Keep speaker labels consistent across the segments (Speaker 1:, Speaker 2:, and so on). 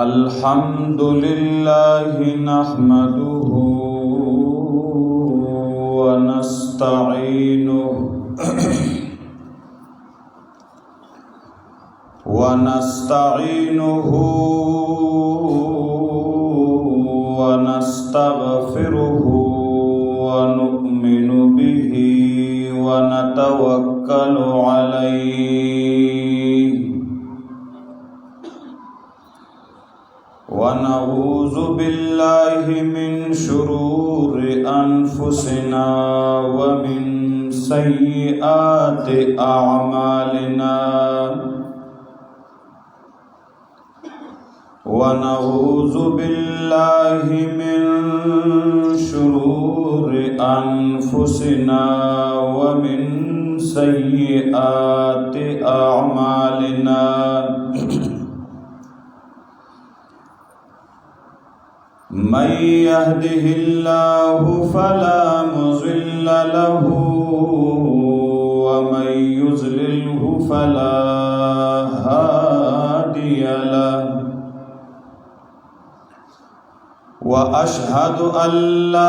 Speaker 1: अल्हम्दुलिल्लाह नहमदुहु व नस्तईनुहु व नस्तगफिरुहु व नु'मिनु बिही व नतवक्कलु अलैहि व नऊज़ु बिल्लाहि मिन शुरूरि अनफुसिना व मिन सय्यिआति अअमालिना व नऊज़ु बिल्लाहि मिन शुरूरि अनफुसिना व मिन सय्यिआति अअमालिना मन यहदिहिल्लाहु फला मुज़िल्ल लहु व मन युज़लिल्हु फला हादिय लहु व अशहदु अल्ला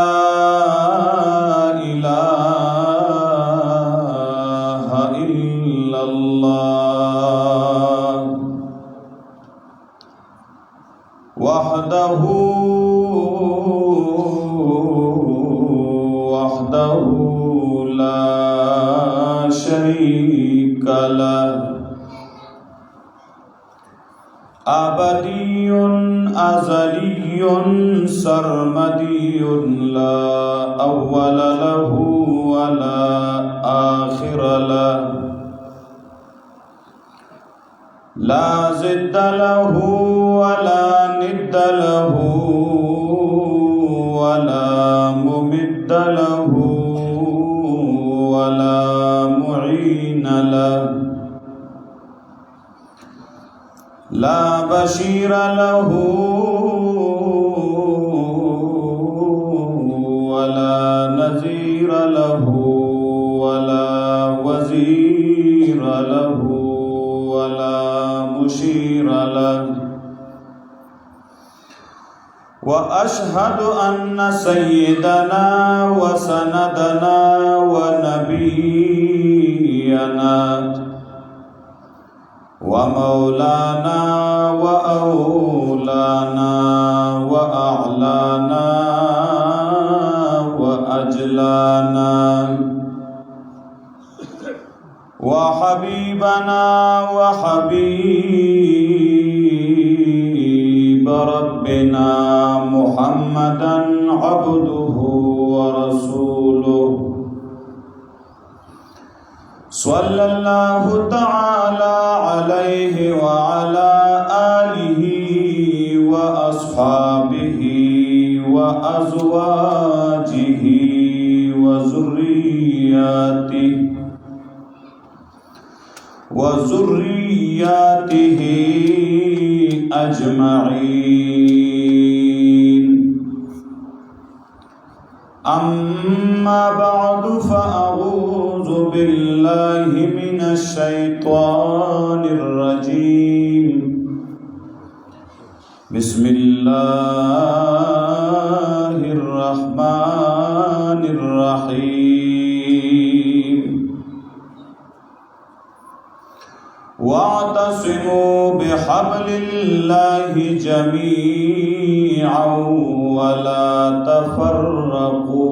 Speaker 1: इलाहा इल्लल्लाह वहदहु ला शरीक लहु अबदियुन अज़लियुन सरमदियुन ला अव्वल लहु व ला आखिर लहु ला ज़िद्द लहु व ला निद्द लहु व ला मुमिद्द लहु व ला मुईन लहु ला बशीर लहु वला नज़ीर लहु वला वज़ीर लहु वला मुशीर लहु व अशहदु अन्न सय्यदना व सनदना व नबियना व मौलाना व औलाना व अअलाना व अजलाना व हबीबना व हबीब रब्बिना मुहम्मदन अब्दुहु व रसूलुहु सल्लल्लाहु तआला अलैहि व अला आलिहि व अस्हाबिहि व अज़वाजिहि व ज़ुर्रिय्यातिहि अजमईन अम्मा बअदु फ़अऊज़ु बिल्लाहि मिनश शैतानिर रजीम बिस्मिल्लाहिर रहमानिर रहीम वातसिमू बिहब्लिल्लाहि जमीअन वला तफर्रकू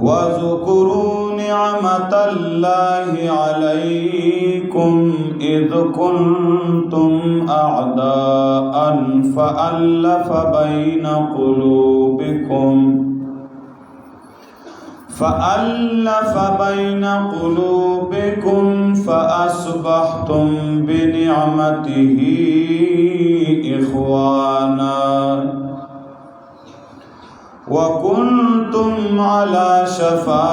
Speaker 1: वज़कुरू निअमतल्लाहि अलैकुम इज़ कुंतुम अअदाअन फ़अल्लफ़ बैन क़ुलूबिकुम फ़अस्बहतुम बिनिअमतिही इख़वाना वकुंतुम अला शफा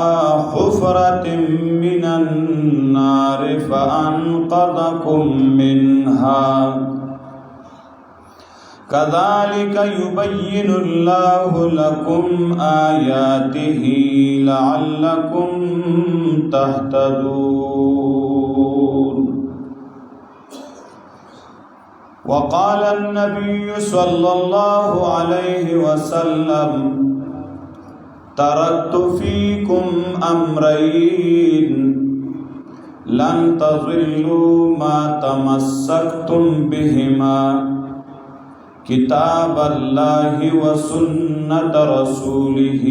Speaker 1: हुफ़रतिम मिनन नार फ़अन्क़ज़कुम मिन्हा كذلك يبين الله لكم آياته لعلكم تهتدون. وقال النبي صلى الله عليه وسلم تركت فيكم أمرين لن تضلوا ما تمسكتم بهما كتاب الله وسنة رسوله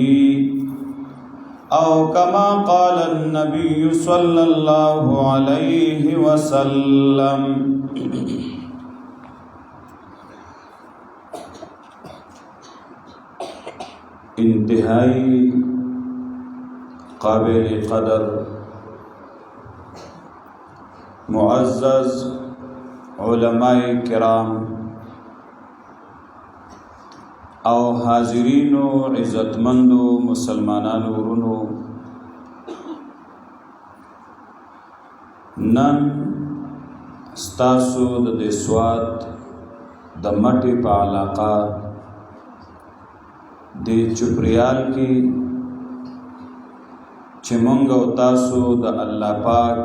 Speaker 1: أو كما قال النبي صلى الله عليه وسلم. انتہائی قابل قدر معزز علماء کرام او حاضرین و عزتمند و مسلمانان ورونو، نن ستاسو د سوات د مټي په علاقه د چپریال کې چې مونږ او تاسو د الله پاک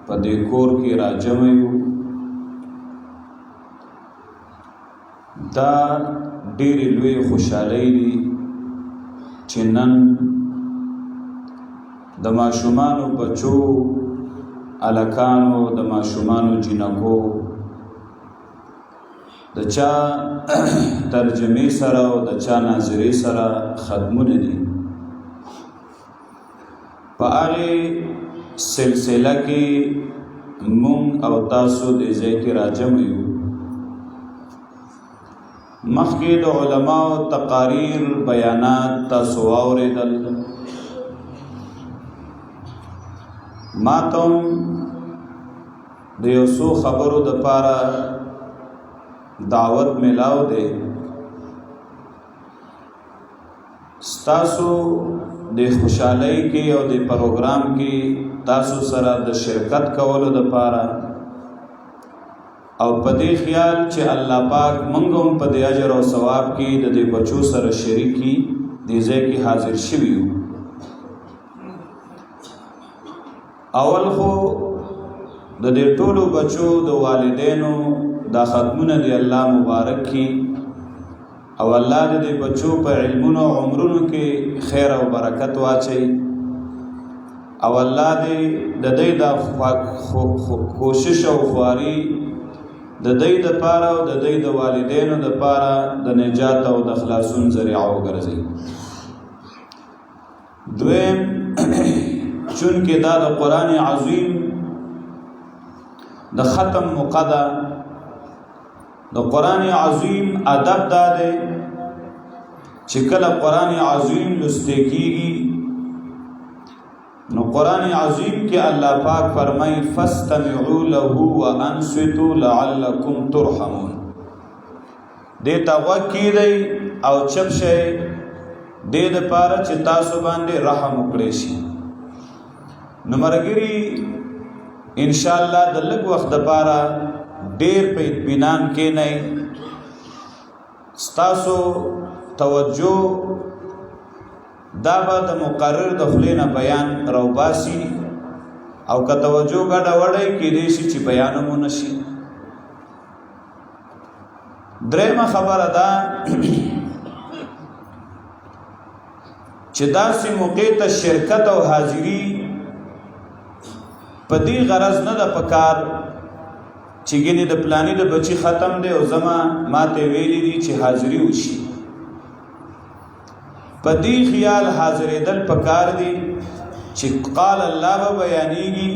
Speaker 1: په دې کور کې راجم یو، دا ډېرې لوی خوشحالۍ دي چې نن د ماشومانو بچو، الکانو، د ماشومانو جنکو د چا ترجمه سره او د چا ناظری سره ختمونه دي. په هغې سلسله کې مونږ او تاسو د ځای کې راجم یو. مخکې د علماو تقاریر بیانات تاسو واورېدل. ما ته هم د یو څو خبرو دپاره دعوت ملاو دی. ستاسو د خوشحالۍ کې او د پروګرام کې تاسو سره د شرکت کولو دپاره او په دې خیال چې الله پاک موږ هم په دې اجر او ثواب کې د دې بچو سره شریکي دې ځای کې حاضر شوي یو. اول خو د دې ټولو بچو د والدینو دا ختمونه دی الله مبارک کی، او الله دې بچو په علمونو او عمرونو کې خیر او برکت واچي، او الله دې د دې د کوشش او خواري د دې د پاره او د دې د والدینو د پاره د نجات او د خلاصون ذریعہ وګرځي. دویم، چونکه دا د قرآن عظیم د ختم مقدا د قرآن عظیم ادب دا دی چې کله قرآن عظیم لسته کیږي نو قرآن عظیم کې الله پاک فرمای فاستمعوا له وانصتوا لعلکم ترحمون. دې ته غوږ کیدئ او چپ شئ دې دپاره چې تاسو باندې رحم وکړی شي. نو مرګري انشاءالله د لږ وخت دپاره ډیر په اطمینان کې نه ستاسو توجه دا به د مقرر د خولې نه بیان راوباسي، او که توجه ګډه وډه کېدای شي چې بیان مو نشي. درېیمه خبره ده چې داسې موقع ته شرکت او حاضري په دې غرض نه ده پکار چې ګینې د پلانې د بچی ختم دی او زما ماته ویلي دي چې حاضري وشي. په دې خیال حاضرېدل پکار دي چې قال الله به بیانېږي،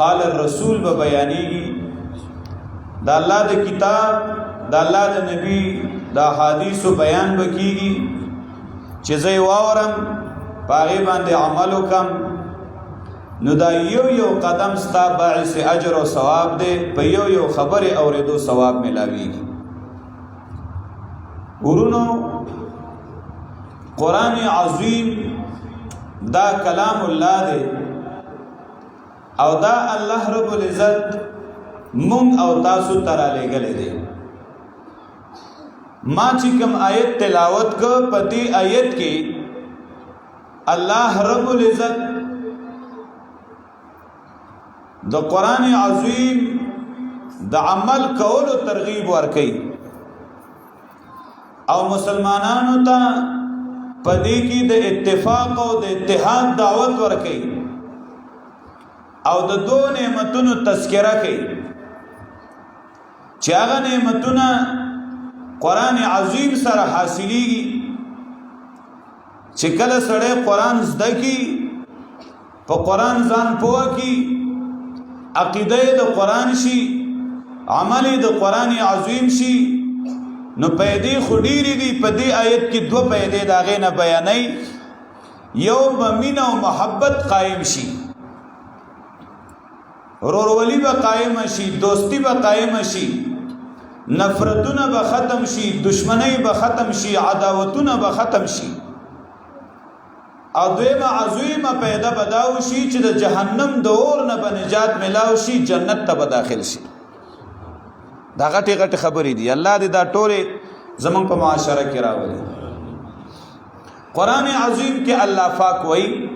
Speaker 1: قال الرسول به بیانېږي، د الله د کتاب د الله د نبی د احادیثو بیان به کېږي چې زه یې واورم په هغې باندې عمل وکړم. نو دا یو قدم ستا باعث اجر او ثواب دی، په یو خبرې اورېدو ثواب ملاویږي. ورونو، قرآن عظیم دا کلام الله دی او دا الله رب العزت مونږ او تاسو ته رالیږلی دی. ما چې کوم آیت تلاوت کو پدې آیت کې الله رب العزت د قران عظیم د عمل کولو ترغیب ورکړي او مسلمانانو ته پدې کې د اتفاق او د اتحاد دعوت ورکړي او د دوه نعمتونو تذکرہ کوي چې هغه نعمتونه قران عظیم سره حاصلېږي چې کله سړی قران زده کی په قران ځان پوه کی عقیده د قران شي عمل د قران عظیم شي نو پیدې خډيري دي په دې آیت کې دوه پیدې داغه نه بیانای یو مؤمن او محبت قائم شي ورورولي به قائم شي دوستی به قائم شي نفرتونه به ختم شي دشمنی به ختم شي عداوتونه به ختم شي او دویمه عظیمه پیدا بداو شي چې د جهنم د اور نه به نجات ملاو شي جنت ته به داخل شي دا غټي غټي خبرې دي الله دې دا ټوله زمون په معاشره کې راولي قران عظیم کې الله پاک وایي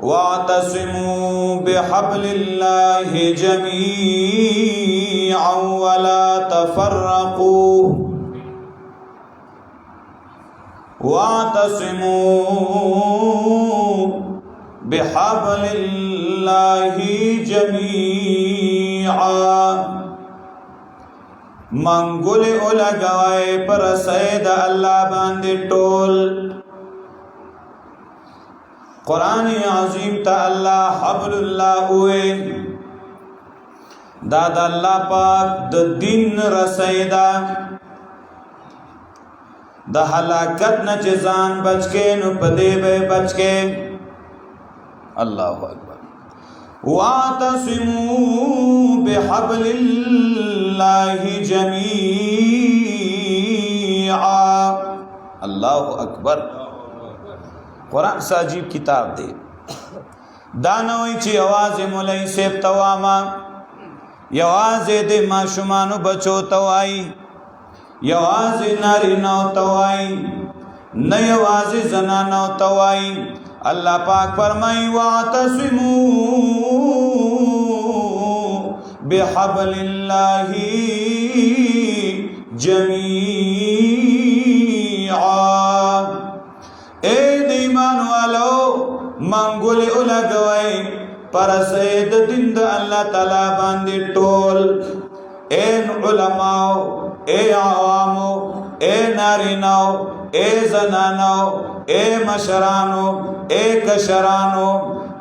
Speaker 1: واعتصموا بحبل الله جميعا ولا تفرقوا واعتصموا بحبل الله جميعا منګول اولګوي پر سید الله باندې ټول قرآن عظیم تا اللہ حبل اللہ ہوئے داد اللہ پاک د دین رسیدہ د ہلاکت نہ جزان بچ کے نو پدے بے بچ کے اللہ اکبر واعتصموا بحبل اللہ جمیعا اللہ اکبر قرآن ساجیب کتاب دے دانوی چی آواز مولی سیب تواما یواز دے ماشمانو بچو توائی یواز ناری نو توائی نیواز زنانو توائی اللہ پاک فرمائی واعتصموا بحبل اللہ جمیعا اے دیمان والو منگول اولگوئی پر سید دین دا اللہ تعالی باندی ٹول اے علماء اے عوامو اے نارینو اے زنانو اے مشرانو اے کشرانو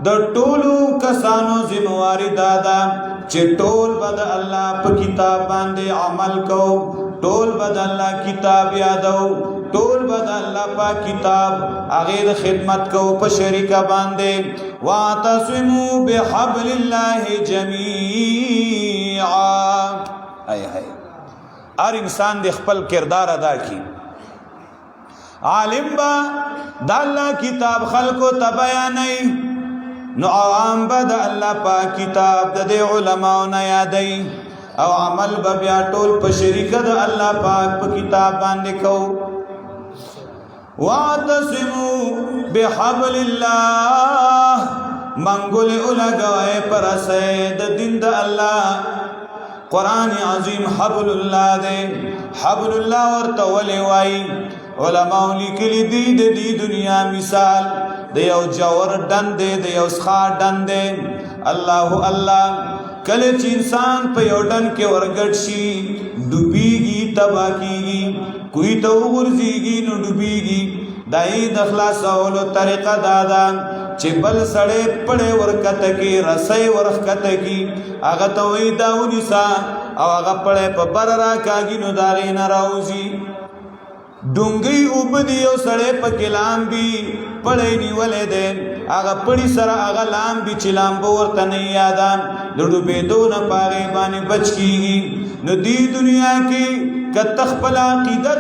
Speaker 1: دا ټولو کسانو ذمہواری دادا چې ټول بد الله په کتاب باندې عمل کو ټول بد الله کتاب یادو ټول بد الله په کتاب هغه خدمت کو په شریکه باندې واعتصموا بحبل الله جميعا ای هر انسان د خپل کردار ادا کی عالم با د الله کتاب خلقو تبیانای نو عوام با د الله پاک کتاب د علماء نه یادای او عمل به بیا ټول په شریکه د الله پاک په کتاب باندې کو واعتصموا بحبل الله منګول اولګوي پر سید دین د الله قرآن عظیم حبل الله دے حبل الله ورته ولي وای علماء لیکلی دی دنیا مثال د یو جوور ډند د یو ښا ډند الله الله کله چې انسان په یو ډند کې ورګټ شي ډوبېږي تبا کیږي کوئی ته ورځيږي نو ډوبېږي دای د خلاصولو طریقه دادا چې بل سړې پړې ورکته کې رسې ورخته کې هغه ته وې داونی سا او هغه پړې په بر را کاږي نو داغې نه راوځي ډونګي وبدي او سړې په کلام بي پړې نیولې ده هغه پړې سره هغه لام بي چې لام ورته نه یادان لړو به دونه پاره باندې بچ کیږي نو دی دنیا کې کتخ پلا عقیده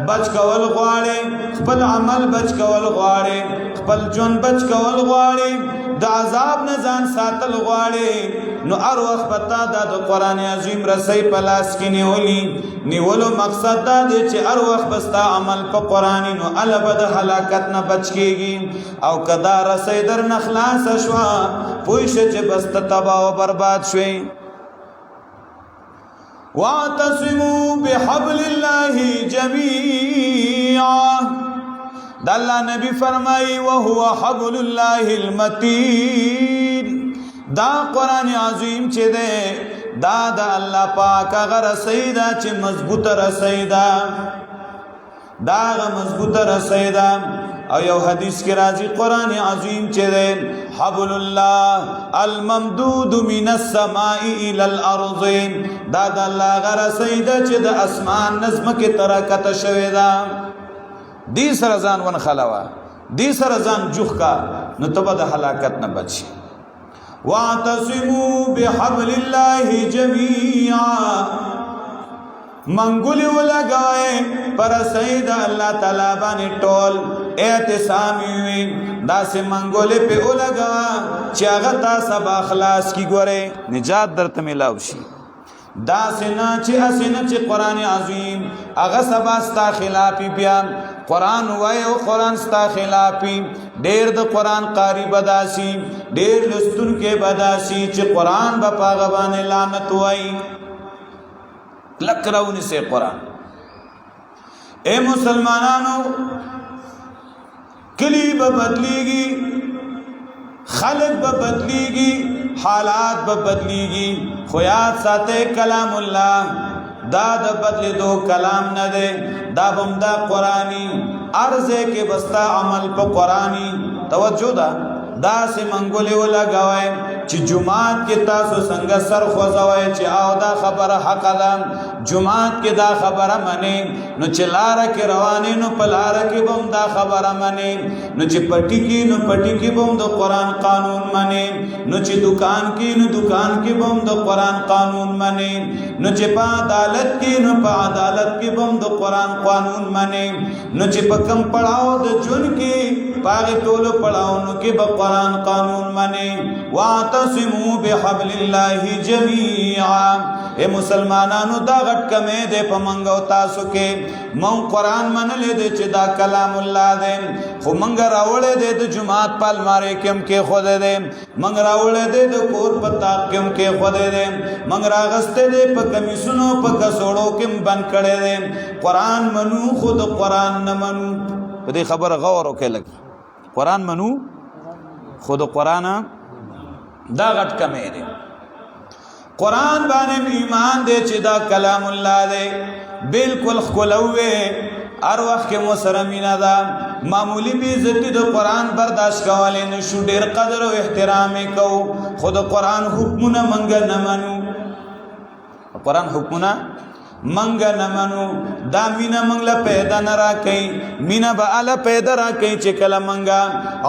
Speaker 1: بچ کول غواړي خپل عمل بچ کول غواړي خپل جون بچ کول غواړي د عذاب نه ځان ساتل غواړي نو هر وخت پتا د قران عظیم رسي په لاس کې نیولو مقصد دا دی چې هر وخت بستا عمل په قران نو البد هلاکت نه بچ کیږي او کدا رسي در نه خلاص شوا پوښ چې بست تباہ او برباد شوي واعتصموا بحبل الله جميعا د الله نبی فرمایي وهو حبل الله المتين دا قران عظیم چې ده دا د الله پاک هغه رسیدا چې مضبوطه رسیدا دا مضبوطه رسیدا او یو حدیث کې راځي قران عظیم چې ده حبل الله الممدود من السماء الى الارض دا د الله هغه رسیدا چې د اسمان نظم کې ترکت شوی دا دی سره ځان ون خلاوا دی سره ځان جوخ کا نو تبه د هلاکت نه بچي واعتصموا بحبل الله جميعا منګولي ولګای پر سید الله تعالی باندې ټول اعتصام وي داسې منګولي په ولګا چې هغه تاسو با اخلاص کی ګوره نجات درته ملاو شي دا سنا چې اسنه چې قران عظیم هغه سبا ستا خلافي بیا قران وای او قران ستا خلافي ډېر د قران قاری بداسي ډېر لستون کې بداسي چې قران په پاغه باندې لعنت وای لکراونی سے قران اے مسلمانانو کلی به بدلیږي خلق به بدلیږي حالات به بدلیږي خو یاد ساته کلام الله دا د بدل دو کلام نه ده دا بمدا قرآنی ارزه کې بستا عمل په قرآنی توجه دا سه منګولې ولا غوای چې جمعات کې تاسو څنګه سر خوځوي چې او دا خبره حق ده جمعات کې دا خبره منی نو چې لار کې روانې نو په لار کې بم دا خبره منی نو چې پټی کې نو پټی کې بم د قران قانون منی نو چې دکان کې نو دکان کې بم د قران قانون منی نو چې په عدالت کې نو په عدالت کې بم د قران قانون منی نو چې په کم پړاو د جون کې پاغه ټولو پړاونو کې به قران قانون منی واعتصموا بحبل الله جميعا اے مسلمانانو دا غټ کمه دے پمنګو تاسو کې مون قران منلې دې چې دا کلام الله دې خو منګ راولې دې د جمعات پال مارې کم کې خو دې منګ راولې دې د کور پتا کم کې خو دې منګ راغسته دې په کمیسونو په کسوړو کې بند کړي دې قران منو خود قران نه منو دې خبر غور وکړه لګ قران منو خود قران دا غټ کمه دې قرآن باندې ایمان دے چې دا کلام الله دے بالکل خلوه هر وخت کې مو سره مینا دا معمولی بی عزتی د قرآن برداشت کولای نشو ډیر قدر او احترام کو خود قرآن حکمونه منګ نه منو قرآن حکمونه منګ نه منو دا مینا منګله پیدا نه را کوي مینا به ال پیدا را کوي چې کله منګا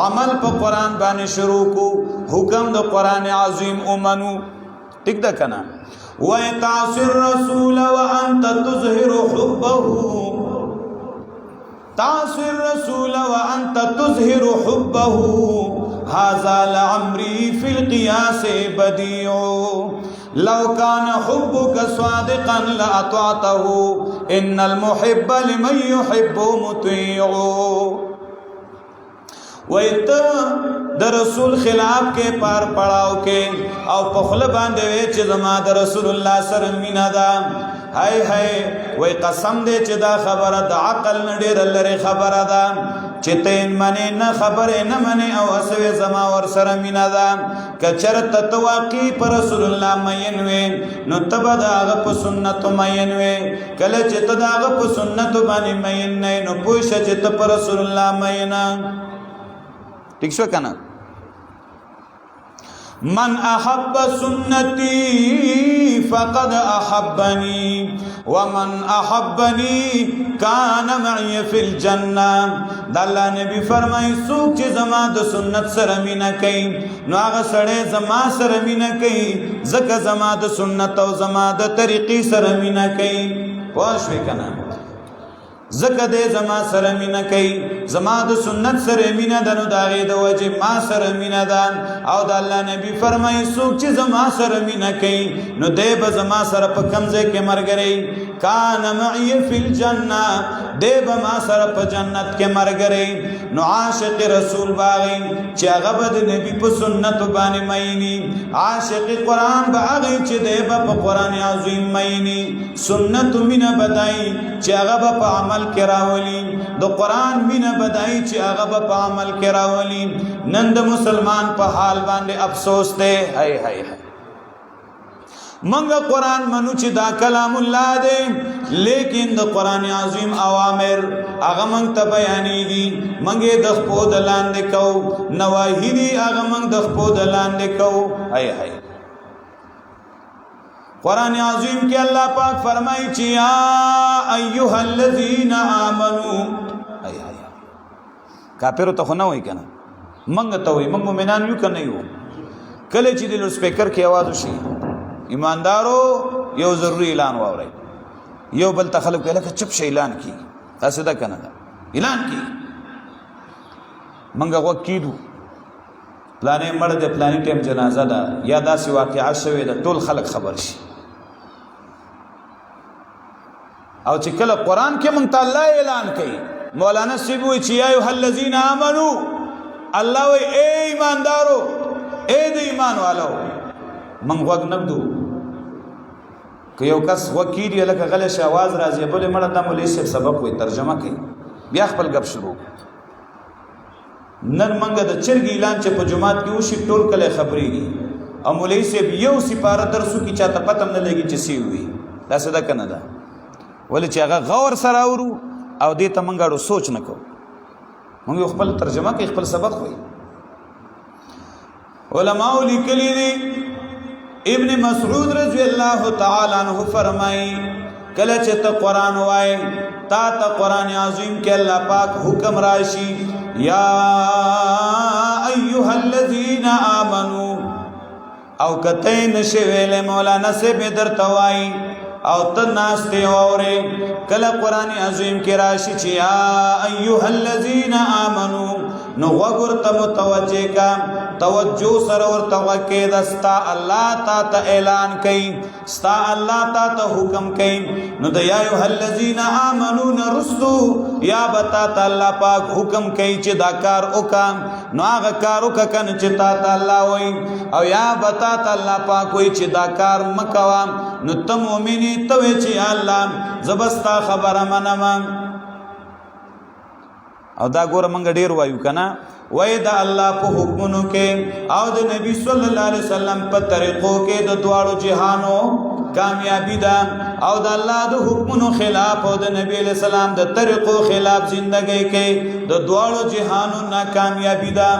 Speaker 1: عمل په قرآن باندې شروع کو حکم د قرآن عظیم او منو ٹھیک ده کنا وَيَتَعْصِ الرَّسُولَ وَأَنْتَ تُظْهِرُ حُبَّهُ تَعْصِ الرَّسُولَ وَأَنْتَ تُظْهِرُ حُبَّهُ هَذَا لَعَمْرِي فِي الْقِيَاسِ بَدِيعُ لَوْ كَانَ حُبُّكَ صَادِقًا لَأَطَعْتَهُ إِنَّ الْمُحِبَّ لِمَنْ يُحِبُّ مُطِيعُ ویت د رسول خلاف کې پار پړاو کې او په خپل باندې وی چې زما د رسول الله سره مینا ده هاي هاي وای قسم دې چې دا خبره د عقل نه ډېر لري خبره ده چې ته منې نه خبره نه منې او اسوي زما ور سره مینا ده کچرته تواقی پر رسول الله مین وې نو تبا داغه په سنت مین وې کله چې ته داغه په سنت باندې مین نه نو پوښ چې ته پر رسول الله مینا ٹھیک شو کنا من احب سنتی فقد احبنی ومن احبنی کان معی فی الجنہ دا اللہ نبی فرمائی سوک چی زما دا سنت سرمینہ کئی نو آغا سڑے زما سرمینہ کئی زکا زما دا سنت و زما دا طریقی سرمینہ کئی پوشوی کنا زکه دې زما سره مینه کوي زما د سنت سره مینه ده نو د هغې د وجې ما سره مینه ده او د الله نبي فرمایي څوک چې زما سره مینه کوي نو دی به زما سره په کوم ځای کې ملګری کان معي فی الجنه دی به ما سره په جنت کې ملګری نو عاشق رسول باغی چې هغه به د نبي په سنت باندې مینی عاشق قرآن به هغه چې دی به په قرآن عظیم مینی سنت مینه بدای چې هغه به په عمل کې راولي د قرآن مینه بدای چې هغه به په عمل کې راولي نن د مسلمان په حال باندې افسوس دی هاي هاي منګه قرآن منو چې دا کلام الله دی لیکن د قرآن عظیم اوامر هغه منګ ته بیانېږي منګه د خپو د لاندې کو نواهی دي هغه منګ د خپو د لاندې کو هاي هاي قرآن عظیم کې الله پاک فرمایي چې یا ایها الذین آمنو هاي هاي کافر ته خو نه وای کنه منګ ته وای منګ مؤمنان یو کنه یو کله چې د سپیکر کې आवाज وشي ایماندارو یو ضروری اعلان واوري یو بل تخلق کله چپ شي اعلان کی تاسو دا کنه اعلان کی منګه وکیدو پلانې مړ د پلانې ټیم جنازه ده یا داسې واقعات شوي ده ټول خلک خبر شي او چې کله قرآن کې مونږ ته الله اعلان کوي مولانا صاحب وایي چې یا ایها الذین آمنو الله وایي اے ایماندارو اے د ایمان والو مونږ غوږ نږدو که یو کس وکیل لکه غلی شي आवाज راځي بلې مړه دا مولوي صاحب سبق وایي ترجمه کوي بیا خپل غب شروع نن منګه د چرګ اعلان چې په جمعات کې وشي ټول کله خبرېږي او مولوي صاحب یو سپاره درسو کې چاته پته نه لګي چې سی وي دا څه ده کنه ده ولې چې هغه غور سره اورو او دې ته منګه سوچ نه کوو موږ خپل ترجمه کې خپل سبق وایي علماء لیکلي دي ابن مسعود رضی الله تعالی عنہ فرمایي کله چې ته قرآن وای تا ته قرآن عظیم کې الله پاک حکم راشي یا ایها الذین آمنو او کته نشي ویلې مولانا سے به درته وای او ته ناشته اورې کله قرآن عظیم کې راشي چې یا ایها الذین آمنو نو وګور ته متوجه کا توجه سره ورته وکې دستا الله تا ته اعلان کوي ستا الله تا ته حکم کوي نو د یا ایها الذین آمنو نرستو یا بتا ته الله پاک حکم کوي چې دا کار وکم نو هغه کار وکړه چې تا ته الله وایي او یا بتا ته الله پاک وایي چې دا کار مکوا نو ته مؤمنی ته وایي چې الله زبستا خبره منم او دا ګور منګ ډیر وایو کنه وای دا الله په حکمونو کې او د نبی صلی الله علیه وسلم په طریقو کې د دواړو جهانو کامیابی ده او د الله د حکمونو خلاف او د نبی علیہ السلام د طریقو خلاف زندگی کې د دواړو جهانو ناکامیابی ده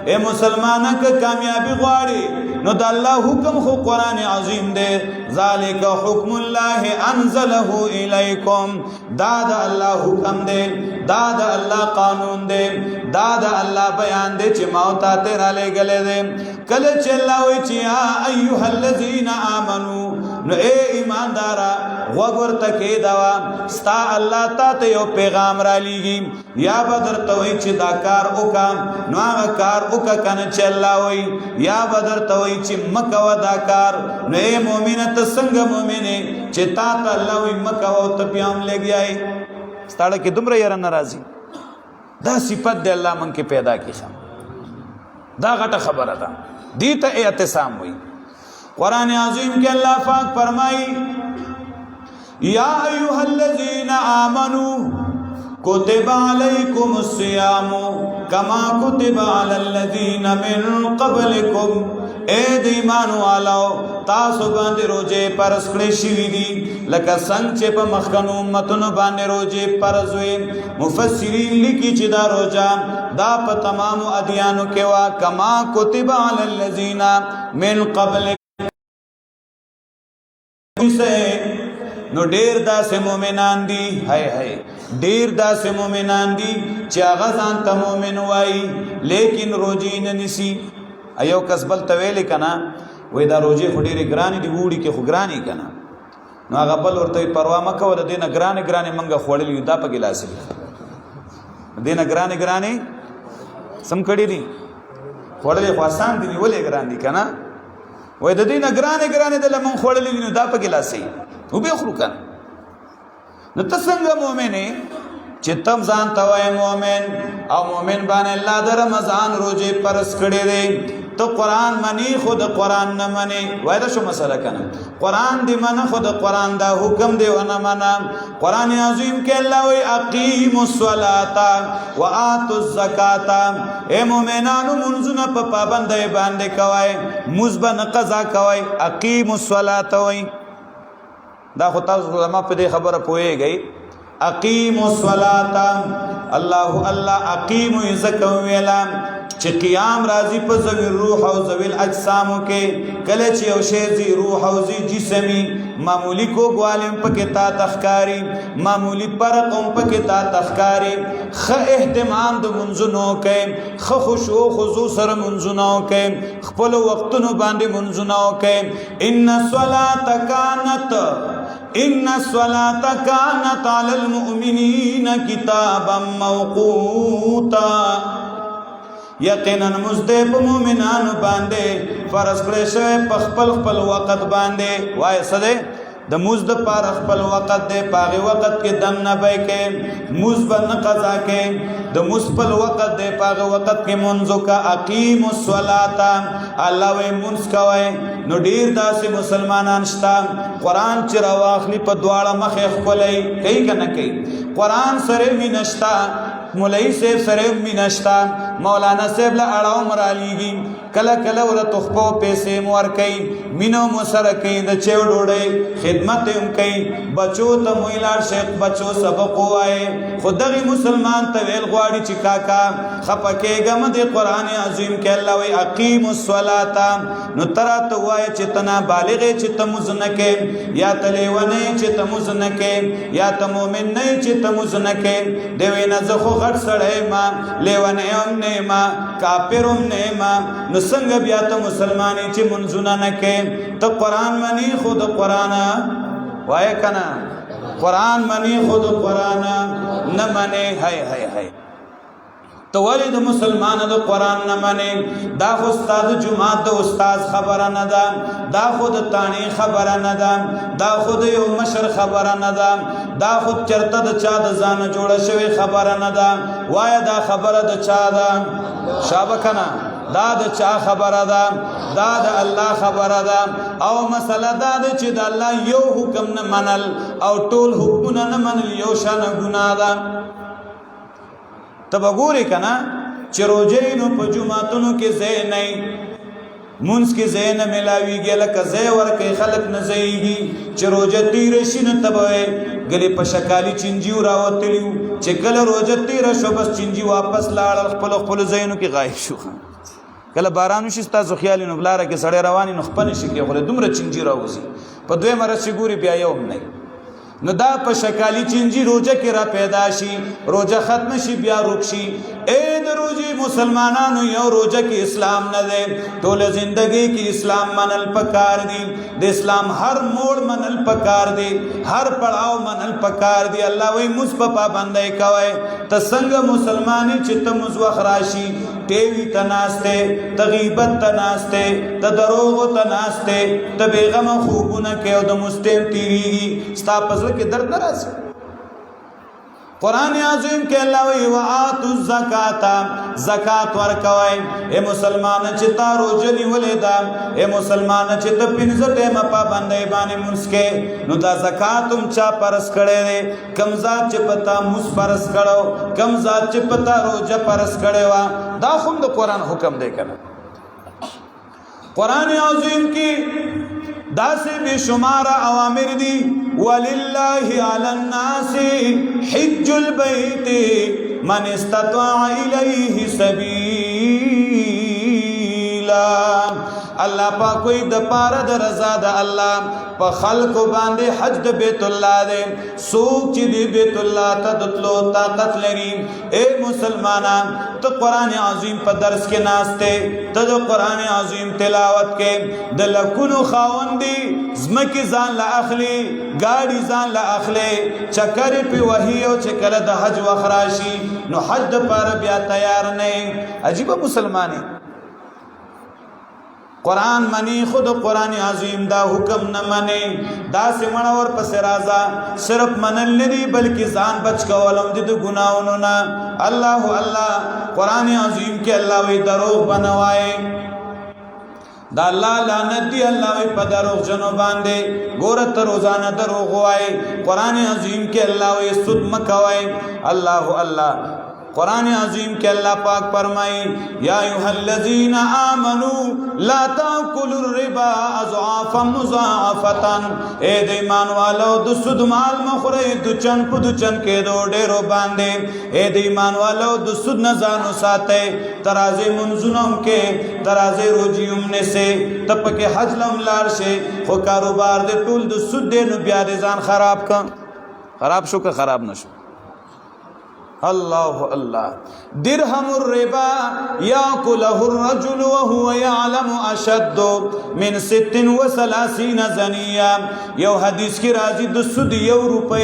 Speaker 1: اے مسلمانانو که کامیابی غواړي نو د الله حکم خو قرآن عظیم ده ذالک حکم الله انزله الیکم دا د الله حکم ده دا د الله قانون ده دا د الله بیان ده چې ما او ته را لګلې ده کله چې الله وی چې ایها الذین آمنو نو اے ایماندارا وګور تکې دا ستا الله ته یو پیغام را لېږي یا بدر ته وی چې دا کار وکم نو هغه کار وک کنه چې الله وی یا بدر ته وی چې مکه ودا کار نو اے مؤمنه ته څنګه مؤمنه چې تا ته الله وی مکه او ته پیام لګیای ستاړه کې دومره یاره ناراضي دا صفت دی الله من کې پیدا کیږي دا غټه خبره ده دې ته اعتصام وی قرآن عظیم کے اللہ پاک فرمائی یا ایوہ الذین آمنوا کتب علیکم الصیام کما کتب علی الذین من قبلکم اے دیمان والو تاسو باندې روزه پرس کړی شوی دي لکه څنګه چې په مخکنو امتونو باندې روزه پرز وي مفسرین لیکي چې دا روزه دا په تمامو ادیانو کې وا کما کتب علی الذین من قبل نو ډیر داسې مؤمنان دي هاي هاي ډیر داسې مؤمنان دي چې هغه ځان ته مؤمن وایي لیکن روزي نه نیسي ایو کس بل ته ویلې کنه وای دا روزي خو ډېرې ګرانې دي وړي کې خو ګرانې کنه نو هغه بل ورته پروا مه کوه د دې نه ګرانې ګرانې منګه خوړلي یو دا په ګیلاس دي د دې نه ګرانې ګرانې سم کړي دي خوړلې خو آسان دي نیولې ګران دي که نه وایي د دې نه ګرانې ګرانې د لمن خوړلي دي نو دا په ګیلاس یي وبې خورو که نه نو ته څنګه مؤمن یې چې تم ځان ته وایې مؤمن او مؤمن باندې الله د رمضان روزې فرض کړې دی تو قرآن منی خود قرآن نه منی وای دا شو مسله کنه قرآن دی منه خود قرآن دا حکم دی و نه منه قرآن عظیم کې الله وی اقیموا الصلاة وآتوا الزکاة اے مومنانو منځونه په پابندۍ باندې کوئ مونځ به نه قضا کوئ اقیموا الصلاة وی دا خو تاسو علما په دې خبره پوهیږئ اقیموا الصلاة الله اقیموا زکو ویلا چې قیام راځي په ذوی روح او ذوی الاجسام کې کله چې یو شی زی روح او زی جسمی معمولی کو غوالم پکې تا تخکاری معمولی پرقم پکې تا تخکاری خ اهتمام د منځونو کې خ خشوع خضوع سره منځونو کې خپل وختونو باندې منځونو کې ان الصلاة كانت على المؤمنين كتابا موقوتا یقینا مزده په مومنانو باندې فرض کړی شوی په خپل وخت باندې وای سده د مزد پر خپل وخت دی پاغه وخت کې دم نه بای کې مزبن قضا کې د مصپل وخت دی پاغه وخت کې منځو کا اقیم الصلاه الله وې منځ کوي نو ډیر داسې مسلمانان شته قران چې راواخلی په دواړه مخې خپلې کوي کنه کوي قران سره مینشتا مولای صاحب سره مینشتا مولانا صاحب له اړاو مرالیږي کله کله ور تخپو پیسې مور کوي مینو مسره کوي د چېو ډوړې خدمت هم کوي بچو ته مویلار شیخ بچو سبق وای خدای مسلمان ته ویل غواړي چې کاکا خپکهګم د قران عظیم کې الله وی اقیم الصلاه نو ترات وای چې تنا بالغ چې تمزنکه یا تلیونه چې تمزنکه یا ته مؤمن نه چې تمزنکه دی وینا زه خو غټ سړی ما لیونه هم نه ما کافرم نه ما نو څنګه بیا ته مسلمانې چې منځونه نه کې ته قران منی خود قران وای کنه قران منی خود قران نه منی هاي تو ولید مسلمان د قران نه منی دا خو استاد جمعه د استاد خبره نه ده دا خود تانی خبره نه ده دا خود یو مشر خبره نه ده دا خود چرته د چا د ځان جوړه شوی خبره نه ده وای دا خبره د چا ده شابکنا دا د چا خبره ده دا د الله خبره ده او مسله دا ده چې د الله یو حکم نه منل او ټول حکمونه نه منل یو شان ګناه ده تب ګوري کنه چې روزه نو په جمعاتونو کې زې نه مونږ کې زې نه ملاويږي لکه زې ورکه خلق نه زېږي چې روزه تیر شي نه تبوي غلي په شکالي چنجي راوتلیو چې کله روزه تیر شو بس چنجي واپس لاړ خپل زینو کې غایب شو کله بارانو شي تاسو خیال نو بلاره کې سړی رواني نو خپل شي کې خو دومره چنجي راوځي په دوی مرز شي ګوري بیا یو نه نو دا په شکالي چنجي روزه کې را پیدا شي روزه ختم شي بیا روک شي اے د روزي مسلمانانو یو روزه کې اسلام نه ده ټول ژوندۍ کې اسلام منل پکار دي د اسلام هر موړ منل پکار دي هر پړاو منل پکار دي الله وای مصطفی پابندای کوي ته څنګه مسلمانې چې ته مزوخ راشي ټیوی تناسته تغیبت تناسته ته دروغ تناسته ته بیغم خوبونه کې او د مستم تیریږي ستا پزله کې درد راځي قرآن عظیم کې الله وی وآتوا الزکات زکات ورکوي اے مسلمان چې تا روزه نیولې ده اے مسلمان چې ته پنځه ټیمه پابندۍ باندې مسکه نو دا زکات هم چا پرس کړي دي کم ذات چې پتا مس پرس کړو کم ذات چې پتا روزه پرس کړي وا دا هم د قرآن حکم دی کنه قرآن عظیم کې داسې بے شمار اوامر دي ولله علی الناس حج البيت من استطاع الیه سبیلا الله پاک کوئی د پاره د رضا د الله په خلق باندې حج د بیت الله دې سوق چې دی بیت الله ته دتلو طاقت لري اے مسلمانان ته قران عظیم په درس کې ناشته ته د قران عظیم تلاوت کې د لکونو خاوندې زمکه ځان لا اخلي گاڑی ځان لا اخلي چکر په وحی او چې کله د حج وخراشي نو حج د پاره بیا تیار نه عجیب مسلمانې قرآن منی خود قرآن عظیم دا حکم نہ منی دا سمنا اور پس رازا صرف منل ندی بلکہ زان بچ کولم دی گناہوں نا اللہ اللہ قرآن عظیم کے اللہ وی دروغ بنوائے دا اللہ لعنت دی اللہ وی پا دروغ جنو باندے گورت روزانہ دروغ ہوئے قرآن عظیم کے اللہ وی سد مکوائے اللہ اللہ قرآن عظیم کے اللہ پاک فرمائے یا ایھا الذین آمنوا لا تاکلوا الربا اضعافا مضاعفتا اے د ایمان والو د سود مال مخورئ د چن په د چن کې دو ډیرو باندې اے د ایمان والو د سود نه ځانو ساتئ ترازی منځونو کې ترازی روجیوم نه سه تپکه حج لم لار شي خو کاروبار د ټول د سود نو بیا د ځان خراب شو که خراب نشو اللہ اللہ درہم الربا یاکلہ الرجل وهو یعلم اشد من 36 زنیہ یو حدیث کی راضی د سود یو روپے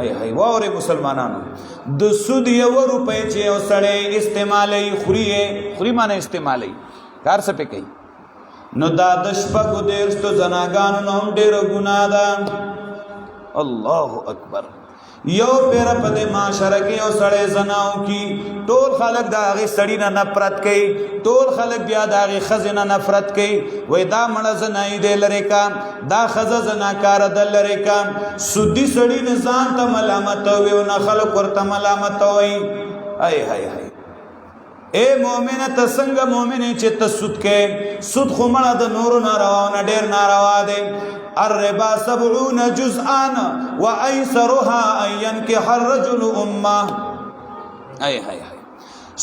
Speaker 1: ای واره مسلمانانو د سود یو روپے چې او سړی استعمالی خوري معنی استعمالی کار څه پې کوي نو دا د شپږو دیرشتو زناګانو نو هم ډېره ګناه ده الله اکبر یو پیر پدے معاشرہ کی او سڑے زناؤں کی ټول خلق دا آغی سڑی نا نفرت کئی ټول خلق بیا دا آغی خزی نا نفرت کئی وی دا مڑا زنائی دے لرے کا دا خزا زناکار دل لرے کا سودی سڑی نزان تا ملامت ہوئی و نا خلق ورطا ملامت ہوئی آئے ہائے ہائے اے مومنه تسنگ مومنه چې تسود کې سود خو مړه د نورو ناروا نه ډیر ناروا دی الربا 70 جزءا وايسرها ان ينكح الرجل امه ای هاي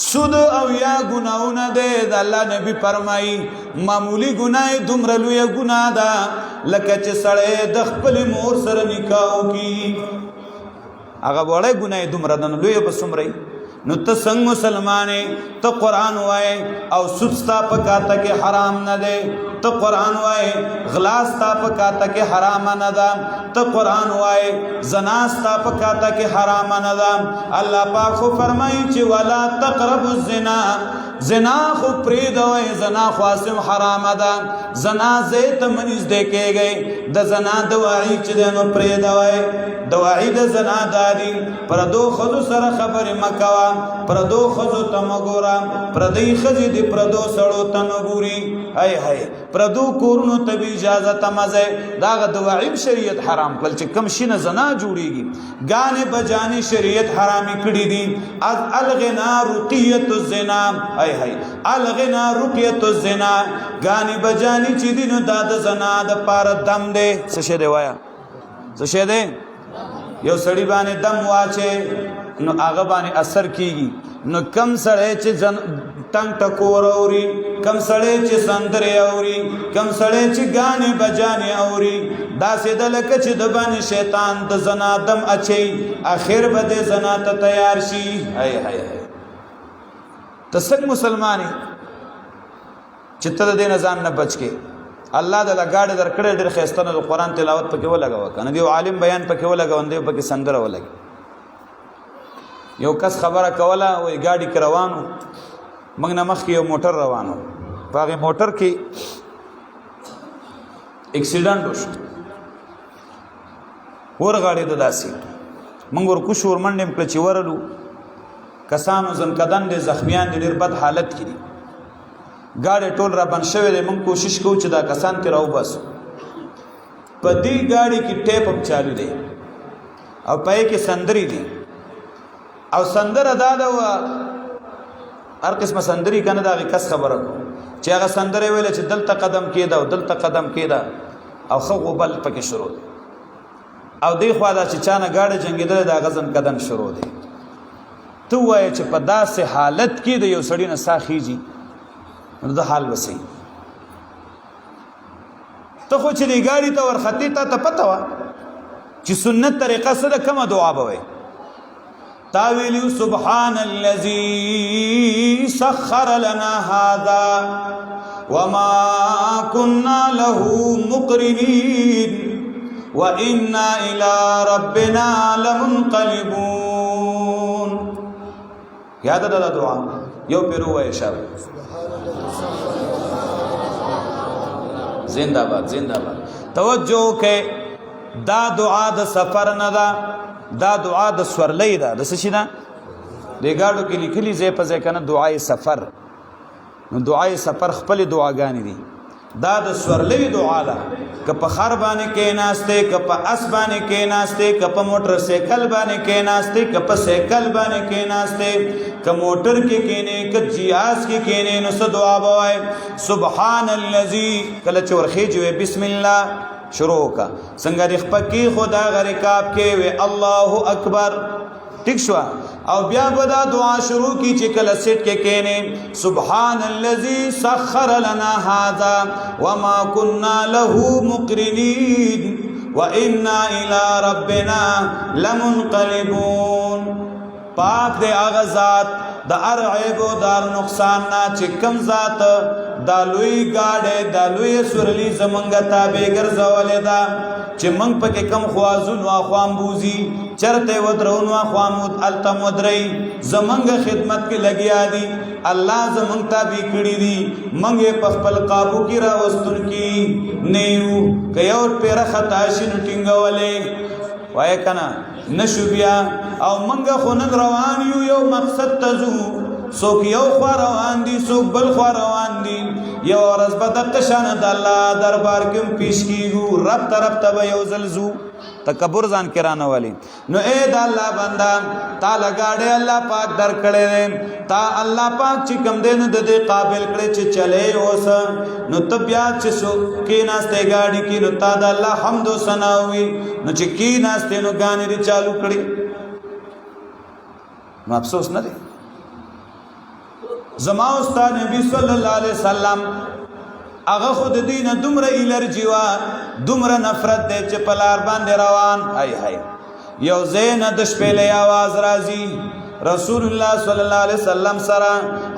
Speaker 1: سود او یا گناونه ده د الله نبی فرمای معمولی گناه دومره لوی گناه ده لکه چې سړی د خپل مور سره نکاح کوي هغه وړه گناه دومره نه لوی بسمري نو ته څنګه مسلمانې ته قران وای او سود ستا پکاته کې حرام نه ده ته قران وای غلا ستا پکاته کې حرام نه ده ته قران وای زنا ستا پکاته کې حرام نه ده الله پاک خو فرمایي چې ولا تقربوا الزنا زنا خو پرې دوی زنا خاصم حرام ده زنا زیت منځ دې کېږي د زنا دواعي چې نو پرې دوی دواعي د زنا دادي پر دو خذو سره خبر مکوا پر دو خذو تمګورا پر دې خذې دې پر دو سړو تنګوري هاي هاي پر دو کورونو ته اجازه تمزه دا دواعي شریعت حرام کول چې کم شینه زنا جوړيږي غانه بجاني شریعت حرامي کړی دي از الغنا رقيه الزنا هاي الغنا رقيه الزنا غانه بجاني چې دینو داد زنا د پار دم دې څه شه دی وایا څه شه دی یو سړی باندې دم واچه نو هغه باندې اثر کیږي نو کم سړی چې تنگ ټکور اوري کم سړی چې سندره اوري کم سړی چې غانې بجانې اوري دا سیده لکه چې د باندې شیطان د زنا دم اچي اخر به د زنا ته تیار شي هاي هاي تسک مسلمانې چې ته د ځان نه بچ کې الله د لګاډ درکړې ډېر خېستانه د قران تلاوت پکې ولګاو کنه دی عالم بیان پکې ولګاو دی پکې سندره ولګي یو کس خبره کوله وې گاډي روانو موږ نه مخ کې یو موټر روانو هغه موټر کې اکسیډنټ وشو ورغاړي د داسې موږ ورکو شور منډم کړ چې ورلو کسانو زنکدن دي زخمیان دي ډېر بد حالت کې دي گاڑی ټول را بند شوی دی موږ کوشش کوو چې دا کسان کې راو باسو په دې گاڑی کې ټیپ هم چالو دی او پای کې سندري دي او سندره دا ده هر قسمه سندري کنه دا کس خبره کو چې هغه سندره ویل چې دلته قدم کېدا او دلته قدم کېدا او خو غبل پکې شروع او دی خو دا چې چانه گاڑی جنگیدل دا غزن قدم شروع دی تو وای چې په داسې حالت کې د یو سړی نه ساخیږي نو د حال وسی ته خو چې دی ګاډي ته ورختې ته پته وه چې سنت طریقه څه ده کومه دعا به وایي تا ویلي سبحان الذي سخر لنا هذا وما كنا له مقرنين وإنا إلى ربنا لمنقلبون یاد ده دا دعا یو پیرو وای شر زندہ باد زندہ باد توجہ کہ دا دعا د سفر نه دا دا دعا د سورلۍ ده د څه شي ده د ګاډو کې لیکلي ځای په ځای کنه دعای سفر نو دعای سفر خپل دعاګانې دي دا د سورلۍ دعا ده که په خر باندې کېناسته که په اس باندې کېناسته که په موټر سایکل باندې کېناسته که په سایکل باندې کېناسته که موټر کې کېنې که جیاز کې کېنې نو څه دعا به وایي سبحان الذي کله چې ورخېجوې بسم الله شروع کا څنګه د خپکی خدا غریکاب کې وی الله اکبر ٹھیک شو او بیا بدا دعا شروع کی چې کله سیټ کې کېنه سبحان الذي سخر لنا هذا وما كنا له مقرنين وانا الى ربنا لمنقلبون پاک دے آغا ذات دا ارعب و دا نقصان نا چکم ذات دا لوی گاڑے دا لوی سرلی زمنگا تابے گرزوالے دا چه منگ پاک کم خوازون و خوام بوزی چرتے ودرون و خوامود التم ودرئی زمنگ خدمت کے لگیا دی اللہ زمنگ تابی کڑی دی منگے پخپل قابو کی راوستن کی نیو کیوٹ پیرا خطاشی نٹنگا والے وائے کنا نشو بیا او منگا خونن روان یو مقصد تزو سوک یو خوا روان دی سوک بل خوا روان دی یو ورځ به دغه شان د الله دربار کې پیش کیږو رب طرف ته یو زلزو تکبر ځان کرانه والی نو اے د الله بندا تا لګاړې الله پاک در کړې تا الله پاک چې کم دین د دې قابل کړې چې چلے اوس نو تبیا چې سو کې ناشته گاډي کې نو تا د الله حمد و ثنا وي نو چې کې ناشته نو غانې دې چالو کړې نو افسوس نه دی زما استاد نبی صلی الله علیه وسلم اغه خود دین دومره الرجی وا دومره نفرت دې چې پلار باندې روان هاي هاي یو زین د شپېلې आवाज راځي رسول الله صلی الله علیه وسلم سره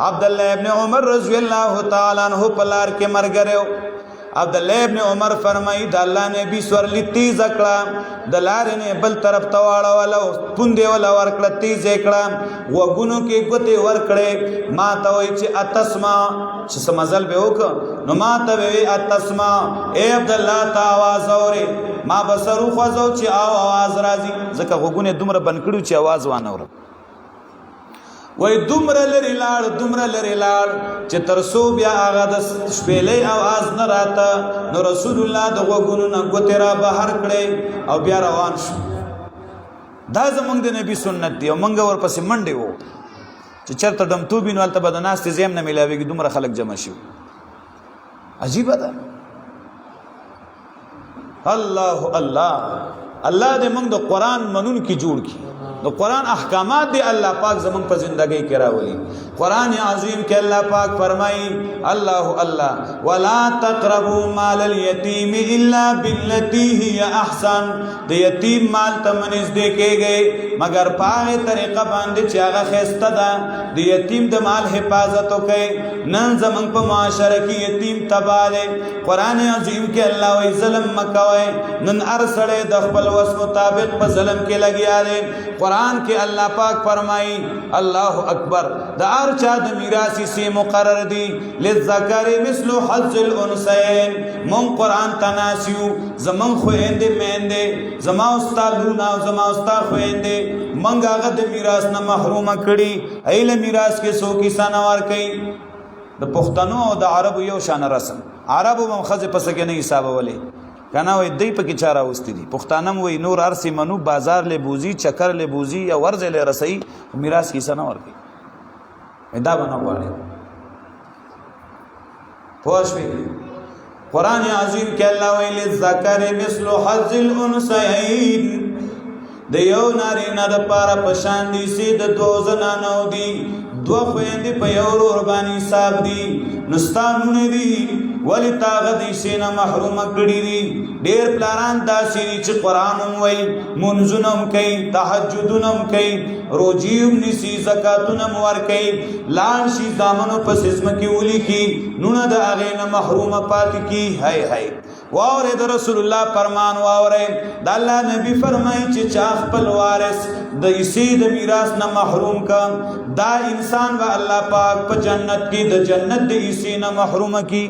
Speaker 1: عبد الله ابن عمر رضی الله تعالی عنہ پلار کې مرګره عبد الله ابن عمر فرمایي د الله نبی سورلی تیز کړه د لارې نه بل طرف ته واړه ولا پوندې ولا ورکړه تیز کړه وګونو کې ګوتې ورکړې ما ته وای چې اتسما چې سمزل به وک نو ما ته وی اتسما اے عبد الله تا आवाज اورې ما بسرو خوځو چې आवाज راځي ځکه وګونه دومره بنکړو چې आवाज وانه ور وای دومره لري لاړ چې ترسو بیا هغه د شپېلې आवाज نه راته نو رسول الله د وګونو نه ګوتې را بهر کړې او بیا روان شو دا زمونږ د نبی سنت دی او مونږ ورپسې منډې وو چې چرته دمتوبین ولته به د ناستې زیم نه میلاویږي دومره خلک جمع شو عجیبه ده الله الله الله دې موږ د قرآن منون کی جوړ کی د قرآن احکامات دی الله پاک زمون په زندګۍ کې راولي قرآن عظیم کې الله پاک فرمایي الله الله ولا تقربوا مال اليتيم الا بالتي هي احسن د یتیم مال ته نږدې کېږي مگر په طریقه باندې چې هغه خسته ده د یتیم د مال حفاظت وکړي نن زمون په معاشره کې یتیم تباله قرآن عظیم کې الله وی ظلم مکوي نن ارسړې د خپل وس مطابق په ظلم کې لګیا دي قرآن کے اللہ پاک فرمائی اللہ اکبر دا ارچا دا میراسی سے مقرر دی للذکر مثل حظ الانثیین من قرآن تناسیو زمان خویندے میندے زمان استادونا زمان استاد خویندے منگ آغا دا میراس نا محروم کڑی ایل میراس کے سو کی سانوار کئی دا پختنو دا عربو یو شان رسم عربو ممخز پسکے نہیں حسابه ولی کنا وای دی پکې چاره واستې دي پښتانم وای نور ارسي منو بازار له بوزي چکر له بوزي یا ورځ له رسي میراث کیسه نه ورکی دا بنا غواړي پوښوي قران عظیم کې الله ویل ذکر مثل حظ الانثیین د یو ناری نه د پاره پشان دي سي د دو زنانو دي دو خويندې په یو ورور باندې حساب دي نو ستا نومونه دي ولې تا هغه د حصې نه محرومه کړي دي ډېر پلاران داسې دي چې قرآن هم وایي منځونه هم کوي تهجدونه هم کوي روجي هم نیسي زکاتونه هم ورکوي لاړ شي زامنو پسې ځمکې ولیکي نونه د هغې نه محرومه پاتې کي هی هی واورئ د رسول الله فرمان واورئ د الله نبی فرمایي چې چا خپل وارث د حصې د میراث نه محروم کا دا انسان به الله پاک په جنت کې د جنت د حصې نه محرومه کی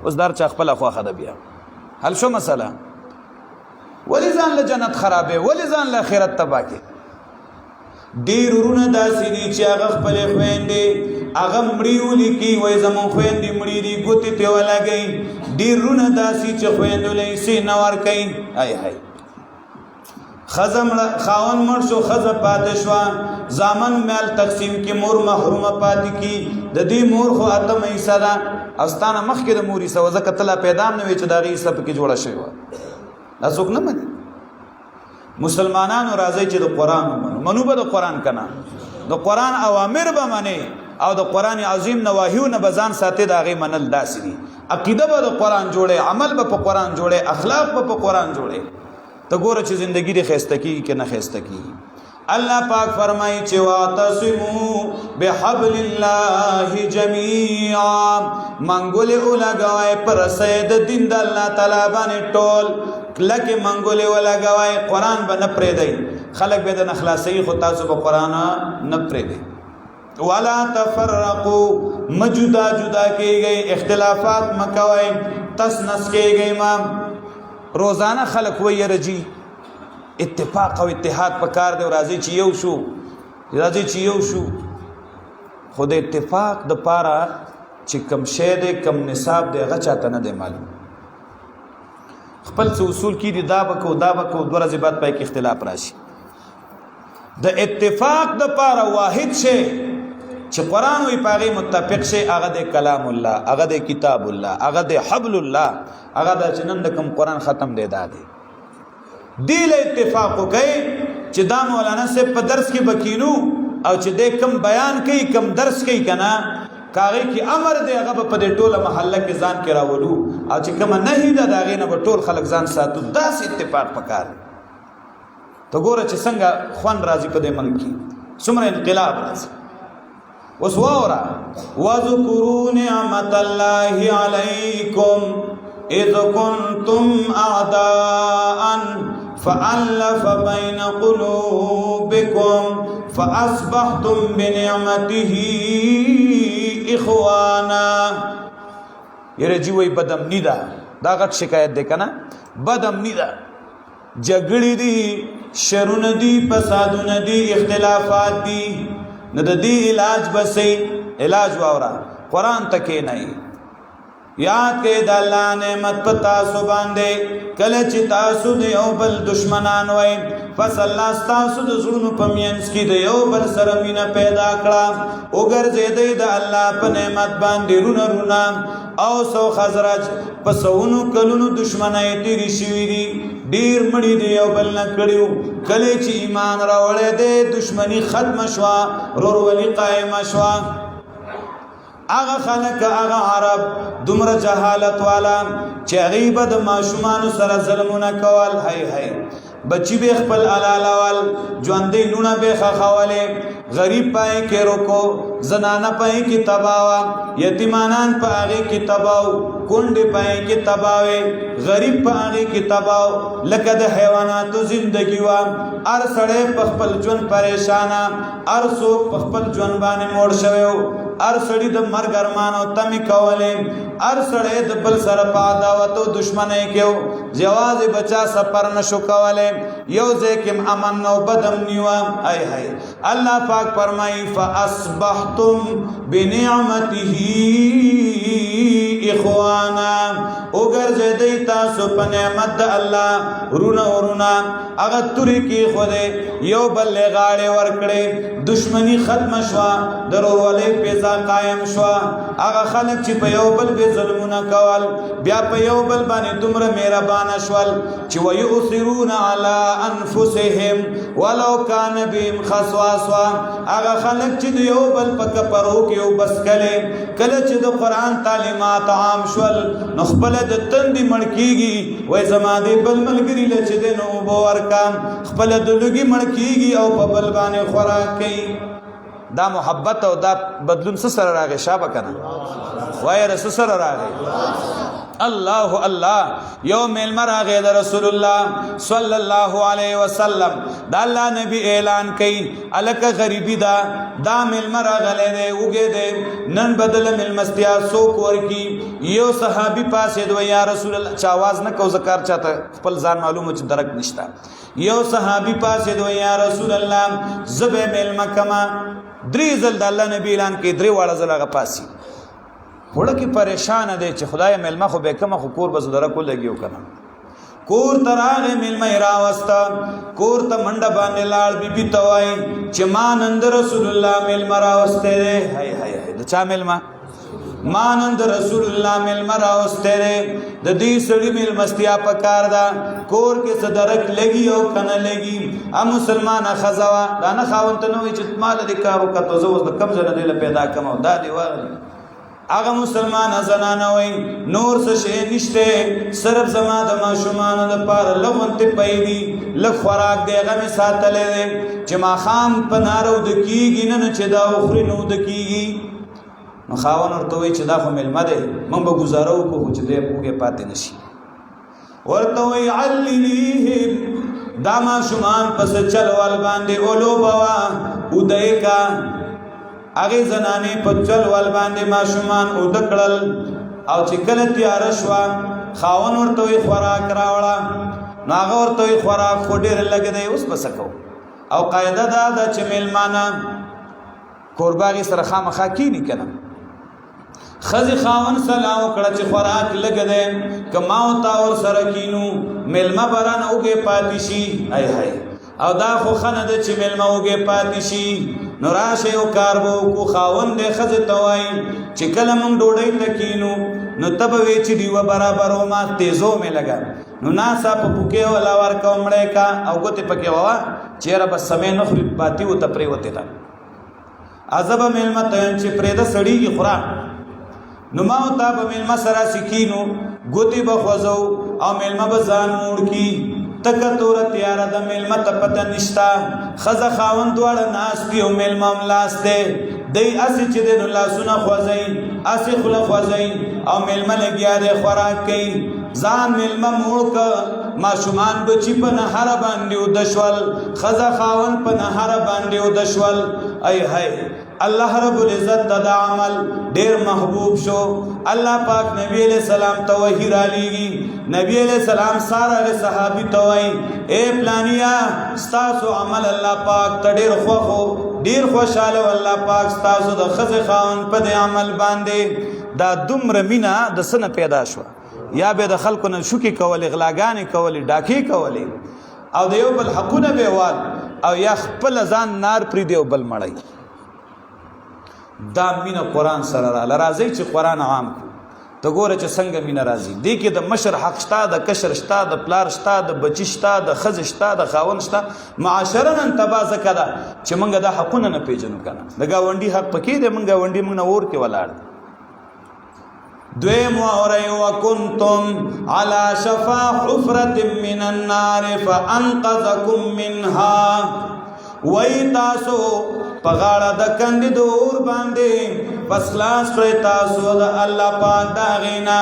Speaker 1: اوس دار چا خپل خواخه ده بیا حل شو مسله ولی ځان له جنت خرابې ولی ځان له آخرت تباه کې ډېر ورونه داسې دي چې هغه خپلې خویندې هغه مړي ولیکي وایي زموږ خویندې مړي دي ګوتې ترې ولګوي ډېر ورونه داسې چې خویندو له حصې نه ورکوي هی هی ښځه مړه خاوند مړ شو ښځه پاتې شوه زامن مال تقسیم کې مور محرومه پاتې کی د دې مور خو اتمه حصه ده او ستا نه مخکې د مور حصه وه ځکه ته لا پیدا هم نه وې چې د هغې حصه پکې جوړه شوې وه دا څوک نه مني مسلمانانو راځئ چې د قرآن ومنو منو به د قرآن که نه د قرآن اوامر به منې او د قرآن عظیم نواهیونه به ځان ساتې د هغې منل داسې دي عقیده به د قرآن جوړې عمل به په قرآن جوړې اخلاق به په قرآن جوړې ته ګوره چې زندگی دې ښایسته کېږي که نه ښایسته کېږي الله پاک فرمایي چې واعتصموا بحبل الله جميعا منګولې ولګوئ پر رسۍ د دین د الله تعالی باندې ټول کلکې منګولې ولګوئ قرآن به نه پرېږدئ خلک به د نه خلاصوي خو تاسو به قرآن نه پرېږدئ ولا تفرقوا مجدا جدا کېږئ اختلافات مه کوئ تس نس کېږئ ما روزانه خلق وی رجی اتفاق او اتحاد پکار دی راځي چې یو شو خو د اتفاق د پاره چې کم شی دی کم نصاب دی هغه چاته نه دی معلوم خپل څه اصول کې دي دا بکو دوه ورځې بعد پای کې اختلاف راشي د اتفاق د پاره واحد شی چې قرآن وی پاغي متفق شي هغه د کلام الله هغه د کتاب الله هغه د حبل الله هغه د چنن د کوم قرآن ختم دی دادی دی له اتفاق کوي چې دا مولانا سے په درس کې بکینو او چې د کم بیان کوي کم درس کوي کنه کاغه کې امر دی هغه په دې ټوله محله کې ځان کې راولو او چې کوم نهي ده دا غینه په ټول خلک ځان ساتو داس اتفاق پکار ته ګوره چې څنګه خوان راځي په دې ملک کې څومره انقلاب راځي وسوارا وذكروا نعمت الله عليكم اذ كنتم اعداء فألف بين قلوبكم فاصبحتم بنعمته اخوانا يرجي وي بدم نيدا دا غټ شکایت ده کنه بدم نيدا جګړې دي شرونه دي فسادونه دي اختلافات دي نه د دې علاج بسې علاج واورا قرآن تکې نه یاد کې د الله نعمت په تاسو باندې کله چې تاسو د یو بل دشمنان وای پس الله تاسو د زړونو په مینځ کې د یو بل سره مینه پیدا کړه وګرځېدې د الله په نعمت باندې رونه او سو خزرج په سونو کلونو دشمنای تیری شوی دي ډیر مړی دی یو بل نه کړیو کله چې ایمان راوړې ده دشمنی ختم شوا رورولي قائم شوا اغه خلک اغه عرب دومره جهالت والا چې غیبه د ماشومان سره ظلمونه کول هي بچی به خپل علالوال ژوندې نونه به خخواله غریب پای کې روکو زنانه پای کې تباوا یتیمانان پای کې تباو کونډې پای کې تباوي غریب پای کې تباو لکه د حیواناتو زندگی وا ار سړې په خپل ژوند پریشانا ار سو په خپل ژوند باندې موړ شویو ار سړی د مرګ ارمان او تمی کوله ار سړی د بل سره په عداوت او دشمنی کېو جواز بچا سفر نشو کوله یو ځکه امن نو بدم نیوا هاي الله پاک فرمای فاصبحتم بنعمته اخوانا وګرځي دی تاسو په نعمت د الله ورونه ورونه هغه توري کې خوده یو بل غاړه ورکړي دشمنی ختم شوا درورولې پیدا قائم شوا هغه خلک چې په یو بل به ظلمونه کول بیا په یو بل باندې دومره مهربان شول چې ويؤثرون علی انفسهم ولو کان بهم خصاصه هغه خلک چې یو بل په کپرو کې او بس کله چې د قران تعلیمات عام شول نو خپل د تندې مړکیږي وای زما دې بل ملګری لچ دې نو بورکان خپل د لګي مړکیږي او په بل باندې خوراک کوي دا محبت او دا بدلون سره راغی شابه کنه وای رسول سره راغی الله الله یوم المرغ رسول الله صلی الله علیه وسلم دا الله نبی اعلان کئ الک غریبی دا مل مرغ له وګه دې نن بدل مل مستیا سو کور کی یو صحابی پاسه دو یا رسول الله چا आवाज نه کو زکار چاته خپل ځان معلومه چې درک نشتا یو صحابی پاسه دو یا رسول الله زب مل مکما درې ځل د الله نبی اعلان کئ درې واړه ځل هغه پاسی وړه کې پریشان دی چې خدای ملما خو به کوم خو کور بزدره کو لګیو کنه کور تراغه ملما راوستا کور ته منډه باندې لاړ بیبي توای چې مانند رسول الله ملما راوسته دی هاي هاي د چا ملما مانند رسول الله ملما راوسته دی د دې سړي ملمستیا پکار دا کور کې صدرک لګي او کنه لګي ا مسلمان خزوا دا نه خاونت نو چې مال دې کارو کته زو د کم زنه دی پیدا کمو دا دی وایي اغه مسلمان زنانه وای نور څه شي نشته صرف زما د ماشومان د پار لغونت پیدي لغ خوراک دی هغه می ساتلې چې ما خام په نارو د کیږي نه چې دا اخري نو د کیږي نو خاون ورته وای چې دا خو ملما دی مونږ به گزارو کو چې دې پوګه پاتې نشي ورته وای عللیهم دا ماشومان پس چلوال باندې اولو بوا ودای کا اغه زنانه په چل ول باندې ماشومان او دکړل او چې کله تیار شو خاون ورته وی خوراک راوړه ناغه ورته وی خوراک خو ډیر لګ دی اوس بسکو او قاعده دا د چې ملمانه قرباني سره خامخا کینی کنه خزي خاون سلام کړه چې خوراک لګ دی کما او تا ور سره کینو ملما بران اوګه پاتشي هاي هاي او دا خو خنه د چې ملما اوګه پاتشي نو راشه او کاربو کو خاون دې خزه توای چې کله مونږ ډوډۍ تکینو نو تب وی چې دیو برابر ما تیزو مې لگا نو ناسا په پوکې ولا ور کومړې کا او ګوتې پکې وا چیرې بس سمې نو خري پاتې و ته پرې وته تا عذاب ملما ته چې پرې د سړی کی خورا نو ما او تا په ملما سره سکینو ګوتې بخوزو او ملما بزان موړ کی تک تور تیار د ملما ته پته نشتا خزه خاون دواړه ناس دی او ملما ملاس دی دی اسی چې د الله سونه خوځي اسی خله خوځي او ملما لګیا دی خوراک کوي ځان ملما موړ ک ماشومان بچی په نهر باندې او دشول خزه خاون په نهر باندې او دشول ای هاي الله رب العزت دا عمل ډیر محبوب شو الله پاک نبی علیہ السلام توحی را لیږي نبی علیہ السلام ساره صحابي توای اے پلانیا ستاسو عمل الله پاک ته ډیر خوخو ډیر خوشاله الله پاک ستاسو د خزه خاون په عمل باندې دا دومره مینا د سنه پیدا شو یا به د خلکو نه شوکي کول اغلاګانې کول ډاکی کول او د یو بل حقونه به وال او یا خپل ځان نار پری دی او بل مړی دا مینا قرآن سره را لرازی چې قرآن عام ته ګوره چې څنګه مینا راځي دی کې د مشر حق شته د کشر شته د پلار شته د بچی شته د خزه شته د خاون شته معاشره نن تبازه کړه چې موږ د حقونه نه پیژنو کنه د گاونډي حق پکې دی موږ گاونډي موږ نه ور کې ولاړ دویم وری وکنتم علی شفا حفرة من النار فانقذکم منها وای تاسو پغاړه د کندې دور باندې پس خلاص کړی تاسو د الله پاک دا غینا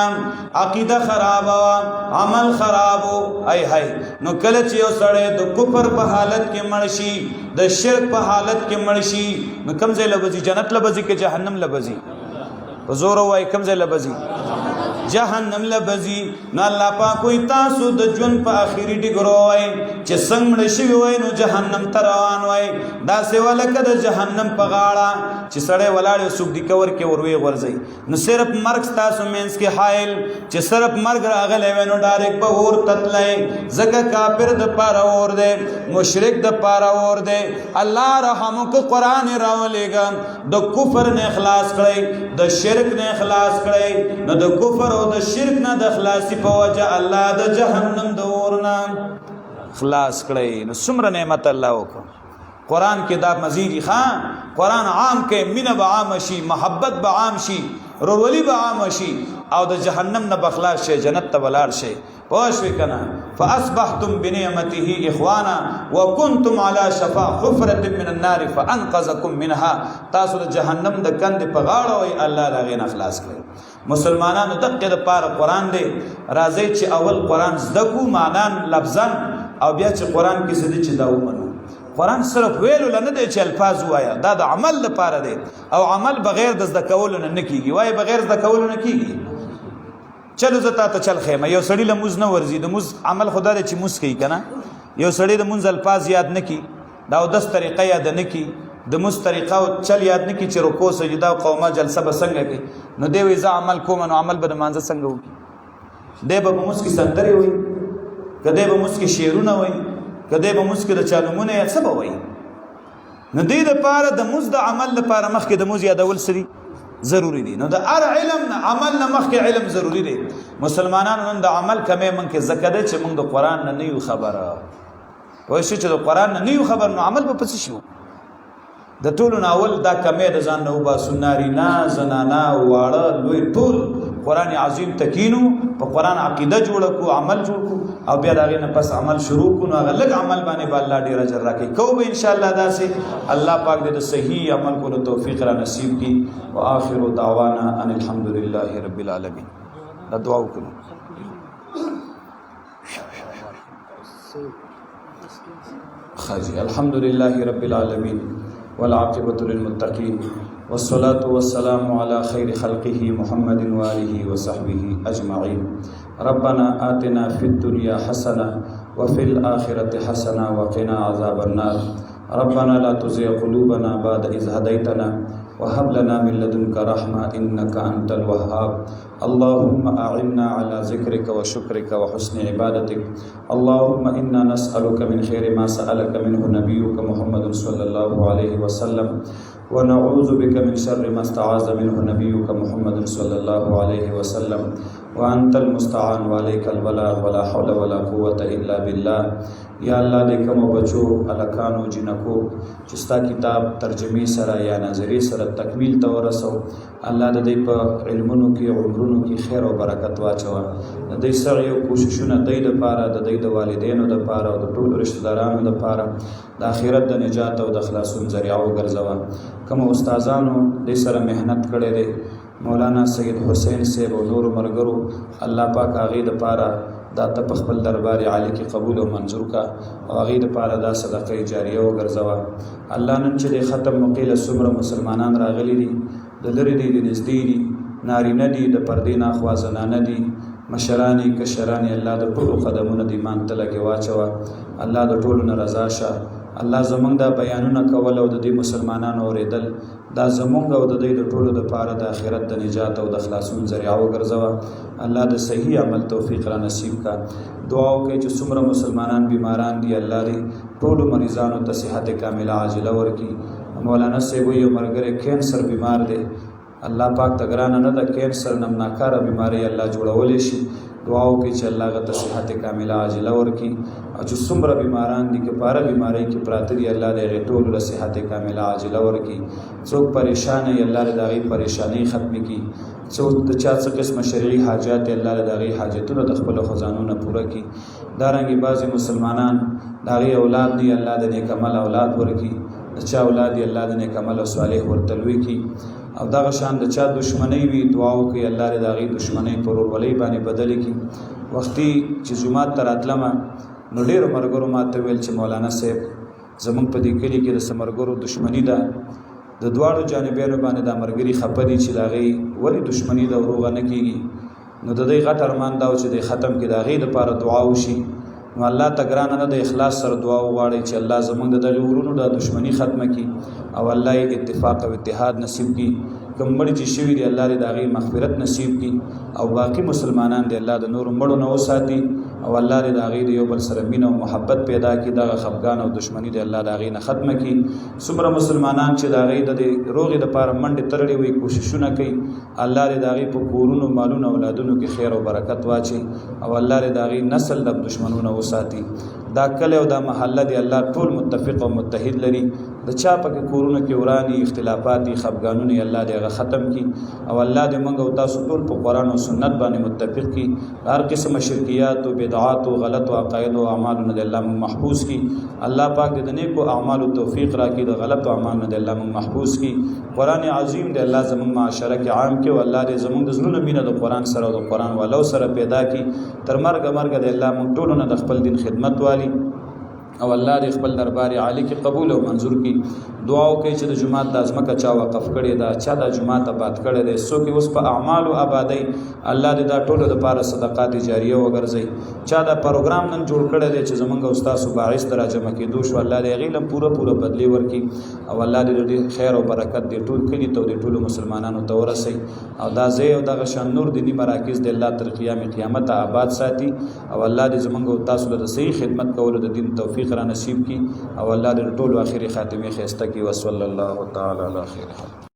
Speaker 1: عقیده خراب وا عمل خراب ای هاي نو کله چې یو سړی د کفر په حالت کې مړ شي د شرک په حالت کې مړ شي نو کوم ځای لبزي جنت لبزي کې جهنم لبزي زور وای کوم ځای لبزي جهنم لبزي نو الله پاک وي تاسو د ژوند په اخیری ډیګرو وای چې څنګه مړ شوي وای نو جهنم ته روان وای داسې ولکه د جهنم په غاړه چې سړی ولاړ یو څوک دي کور کې وروي غورځي نو صرف مرګ ستاسو مینس کې حایل چې صرف مرګ راغلی وای نو ډایرک به اور تتلی ځکه کافر د پاره اور دی مشرک د پاره اور دی الله رحمو که قرآن راولېږه د کفر نه اخلاص کړئ د شرک نه اخلاص کړئ نو د کفر او د شرک نه د خلاصي په وجه الله د جهنم د اور نه خلاص کړئ نو څومره نعمت الله وکړ قرآن کې دا مزیدی خان قرآن عام کې مینه به عام شي محبت به عام شي رولی به عام شي او د جهنم نه بخلاص شي جنت ته ولاړ شي پوه شوې که نه فاصبحتم بنعمته اخوانا وکنتم على شفا حفرة من النار فانقذکم منها تاسو د جهنم د کندې په غاړه وئ الله د هغې نه خلاص کړئ مسلمانانو دقې دپاره قرآن دی راځئ چې اول قرآن زده کړو معنان لفظا او بیا چې قرآن کې څه دی چې دا ومنو قرآن صرف ویلو نه دی چې الفاظ وایا دا د عمل لپاره دی او عمل بغیر د زده کولو نه کیږي وایي بغیر زده کولو نه کیږي چلو زه تا ته چل خیمه یو سړي له مونځ نه ورځي د مونځ عمل خدا دی چې مونځ کوي که نه یو سړی د مونځ الفاظ یاد نه کي د اودس طریقه یاد نه کي د مونځ طریقه او چل یاد نه کي چې رکوع سجده او قومه جلسه به څنګه کوي نو دی وایي زه عمل کوم نو عمل به د مانځه څنګه وکړي دی به په مونځ کې سندرې وایي که دی به مونځ کې شعرونه وایي که دی به مونځ کې د چا نومونه یا څه به وایي نو دې دپاره د مونځ د عمل لپاره مخکې د مونځ یادول څه دي ضروری دی نو د هر علم نه عمل نه مخکې علم ضروری دی مسلمانانو نن د عمل کمې موږ کې ځکه دی چې موږ د قرآن نه نه یو خبره پوه شو چې د قرآن نه نه یو خبر نو عمل به پسې شو د ټولو نه اول دا کمې د ځان نه وباسو نارینه زنانه واړه لوی ټول قرآن عظیم تکینو په قرآن عقیده جوړه کو عمل جوړ کو او بیا د هغې نه پس عمل شروع کو نو هغه لږ عمل باندې به الله ډېر اجر راکوي کوو به انشاءالله داسې الله پاک دې د صحیح عمل کولو توفیق را نصیب کړي وآخر دعوانا ان الحمد لله رب العالمین دا دعا وکړو خاجي الحمد لله رب العالمين والعاقبة للمتقين والصلاة والسلام على خير خلقه محمد وآله وصحبه أجمعين ربنا آتنا في الدنيا حسنة وفي الآخرة حسنة وقنا عذاب النار ربنا لا تزغ قلوبنا بعد إذ هديتنا وهب لنا من لدنك رحمة إنك أنت الوهاب اللهم أعنا على ذكرك وشكرك وحسن عبادتك اللهم إنا نسألك من خير ما سألك منه نبيك محمد صلى الله عليه وسلم ونعوذ بك من شر ما استعاذ منه نبيك محمد صلى الله عليه وسلم وأنت المستعان وعليك البلاغ ولا حول ولا قوة إلا بالله یا الله دې کومو بچو هلکانو جنکو چې ستا کتاب ترجمې سره یا نظري سره تکمیل ته ورسو الله د دې په علمونو کې عمرونو کې خیر او برکت واچوه د دې سعی او کوششونه د دې دپاره د دې د والدینو دپاره او د ټولو رشته دارانو دپاره د آخرت د نجات او د خلاصون ذریعه وګرځوه کومو استادانو دې سره محنت کړی دی مولانا سید حسین صاحب او نورو ملګرو الله پاک هغې دپاره دا ته په خپل دربار عالی کې قبول او منظور کا او هغې دپاره دا صدقه جاریه وګرځوه الله نن چې د ختم موقع له څومره مسلمانان راغلي دي د لرې دي د نږدې دي نارینه دي د پردې نه خوا زنانه دي مشران یې کشران یې الله د ټولو قدمونه د ایمان تله کې واچوه الله د ټولو نه رضا شه الله زمونږ دا بیانونه کول او د دې مسلمانانو اورېدل دا زمونږ او د دوی د ټولو دپاره د آخرت د نجات او د خلاصون ذریعه وګرځوه الله د صحیح عمل توفیق را نصیب کا دعا وکړئ چې څومره مسلمانان بیماران دي الله دې ټولو مریضانو ته صحت کامله عاجله ورکړي مولانا صاحب یو ملګری کینسر بیمار دی الله پاک ته ګرانه نه ده کینسر نمناکاره بیماری الله جوړولی شي دعا وکړئ چې الله هغه ته صحت کامله عاجله ورکړي او چې څومره بیماران دي که په هره بیمارۍ کې پراته دي الله دې هغې ټولو له صحت کامله عاجله ورکړي څوک پریشان وي الله دې د هغې پریشانۍ ختمې کړي څوک د چا څه قسمه شرعي حاجات دي الله دې د هغې حاجتونه د خپلو خزانو نه پوره کړي دارنګې بعضې مسلمانان د هغې اولاد دي الله د نیک عمل اولاد ورکړي د چا اولاد دي الله د نیک عمل او صالح ورته لوی کړي او دغه شان د چا دشمنۍ وي دعا وکړئ الله دې د هغې دشمنۍ په ورورولۍ باندې بدلې کړي وختي چې جومات ته راتلمه نو ډېرو ملګرو ما ته ویل چې مولانا صاحب زمونږ په دې کلي کې د څه ملګرو دشمني ده د دواړو جانبینو باندې دا ملګري خفه دي چې د هغې ولې دشمني ده او روغه نه کېږي نو د دې غټ ارمان دا چې د ختم کې د هغې دپاره دعا وشي. نو الله ته ګرانه ده د اخلاص سره دعا وغواړئ چې الله زموږ د دغې ورونو د دشمني ختمه کړي او الله یې اتفاق او اتحاد نصیب کړي. کوم مړي چې شوي دي الله دې د هغې مغفرت نصیب کړي او باقي مسلمانان دې الله د نورو مړو نه وساتي او الله دې د هغې د یو بل سره مینه او محبت پیدا کړي. دغه خفګان او دشمني دې الله د هغې نه ختمه کړي. څومره مسلمانان چې د هغې د روغې دپاره منډې ترړې وي کوششونه کوي الله دې د هغې په کورونو مالونو اولادونو کې خیر او برکت واچي او الله دې د هغې نسل د دشمنونو وساتي. دا کلی او دا محله دی الله ټول متفق او متحد لري. د چا پکې کورونو کې ورانی اختلافات دي خفګانونه الله دې هغه ختم کړي او الله دې موږ او تاسو ټول په قرآن او سنت باندې متفق کړي. هر قسم شرکیات او بدعات او غلط او عقاید او اعمالونه دې الله موږ محفوظ کړي. الله پاک دې د نیکو اعمالو توفیق راکړي، د غلطو اعمالونو دې الله موږ محفوظ کړي. قرآن عظیم دې الله زموږ معاشره کې عام کړي او الله دې زموږ د زړونو مینه د قرآن سره او د قرآن والو سره پیدا کړي. تر مرګ دې الله موږ ټولو نه د خپل دین خدمت والی او الله دې خپل دربار عالی کې قبول او منظور کړي. دعا وکړئ چې د جماعت د ځمکه چا وقف کړې ده، چا د جماعت آباد کړی دی، څوک یې اوس په اعمالو آبادی الله دې دا ټولو دپاره صدقات جاریه وګرځوي. چا دا پروګرام نن جوړ کړی دی چې زموږ او ستاسو باعث د راجمع کېدو شو الله دې هغې له پوره بدلې ورکړي او الله دې ډېر خیر او برکت دې ټول کلي ته او دې ټولو مسلمانانو ته ورسوي او دا ځای او دغه شان نور دیني مراکز دې الله تر قیام قیامت آباد ساتي او الله دې زموږ او تاسو له صحیح خدمت کولو د دین توفیق را نصیب کړي او الله دې ټول آخري خاتمه ښایسته کړي. وصلی الله تعالی علی خیر.